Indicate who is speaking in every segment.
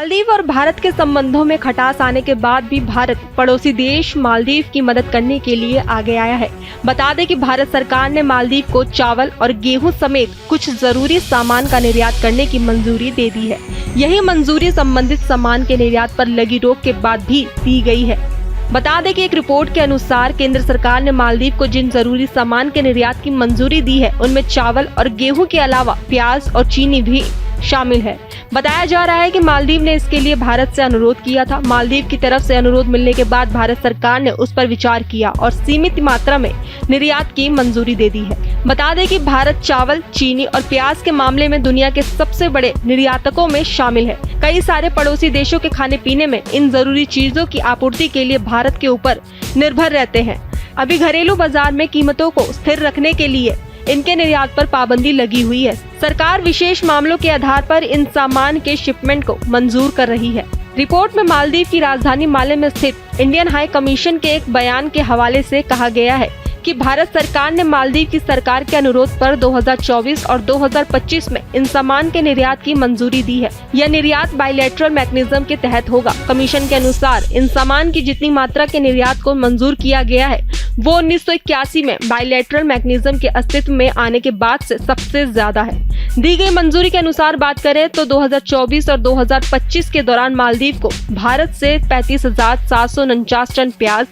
Speaker 1: मालदीव और भारत के संबंधों में खटास आने के बाद भी भारत पड़ोसी देश मालदीव की मदद करने के लिए आगे आया है। बता दें कि भारत सरकार ने मालदीव को चावल और गेहूं समेत कुछ जरूरी सामान का निर्यात करने की मंजूरी दे दी है। यही मंजूरी संबंधित सामान के निर्यात पर लगी रोक के बाद भी दी गई है। बता दें कि एक रिपोर्ट के अनुसार केंद्र सरकार ने मालदीव को जिन जरूरी सामान के निर्यात की मंजूरी दी है उनमें चावल और गेहूं के अलावा प्याज और चीनी भी शामिल है। बताया जा रहा है कि मालदीव ने इसके लिए भारत से अनुरोध किया था। मालदीव की तरफ से अनुरोध मिलने के बाद भारत सरकार ने उस पर विचार किया और सीमित मात्रा में निर्यात की मंजूरी दे दी है। बता दें कि भारत चावल, चीनी और प्याज के मामले में दुनिया के सबसे बड़े निर्यातकों में शामिल है। कई सारे पड़ोसी देशों के खाने पीने में इन जरूरी चीजों की आपूर्ति के लिए भारत के ऊपर निर्भर रहते हैं। अभी घरेलू बाजार में कीमतों को स्थिर रखने के लिए इनके निर्यात पर पाबंदी लगी हुई है। सरकार विशेष मामलों के आधार पर इन सामान के शिपमेंट को मंजूर कर रही है। रिपोर्ट में मालदीव की राजधानी माले में स्थित इंडियन हाई कमीशन के एक बयान के हवाले से कहा गया है कि भारत सरकार ने मालदीव की सरकार के अनुरोध पर 2024 और 2025 में इन सामान के निर्यात की मंजूरी दी है। यह निर्यात बायलैटरल मैकेनिज्म के तहत होगा। कमीशन के अनुसार इन सामान की जितनी मात्रा के निर्यात को मंजूर किया गया है वो 1981 में बायलैटरल मैकेनिज्म के अस्तित्व में आने के बाद से सबसे ज्यादा है। दी गई मंजूरी के अनुसार बात करें तो 2024 और 2025 के दौरान मालदीव को भारत से 35,749 टन प्याज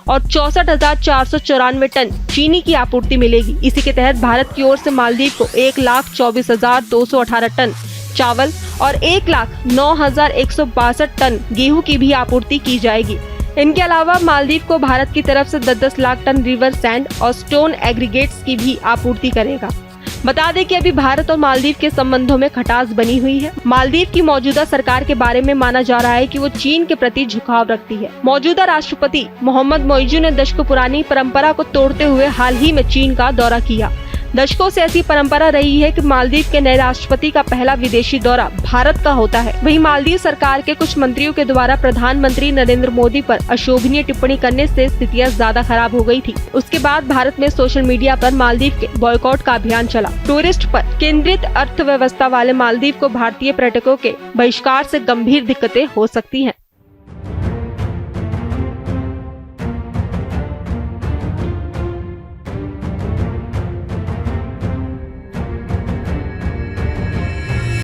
Speaker 1: और 64,494 टन चीनी की आपूर्ति मिलेगी। इसी के तहत भारत की ओर से मालदीव को 1,24,218 टन चावल और 1,09,162 टन गेहूं की भी आपूर्ति की जाएगी। इनके अलावा मालदीव को भारत की तरफ से 10-10 लाख टन रिवर सैंड और स्टोन एग्रीगेट्स की भी आपूर्ति करेगा। बता दें कि अभी भारत और मालदीव के संबंधों में खटास बनी हुई है। मालदीव की मौजूदा सरकार के बारे में माना जा रहा है कि वो चीन के प्रति झुकाव रखती है। मौजूदा राष्ट्रपति मोहम्मद मोइजू ने दशकों पुरानी परंपरा को तोड़ते हुए हाल ही में चीन का दौरा किया। दशकों से ऐसी परंपरा रही है कि मालदीव के नए राष्ट्रपति का पहला विदेशी दौरा भारत का होता है। वहीं मालदीव सरकार के कुछ मंत्रियों के द्वारा प्रधानमंत्री नरेंद्र मोदी पर अशोभनीय टिप्पणी करने से स्थितियां ज्यादा खराब हो गई थी। उसके बाद भारत में सोशल मीडिया पर मालदीव के बॉयकॉट का अभियान चला। टूरिस्ट पर केंद्रित अर्थव्यवस्था वाले मालदीव को भारतीय पर्यटकों के बहिष्कार से गंभीर दिक्कतें हो सकती हैं।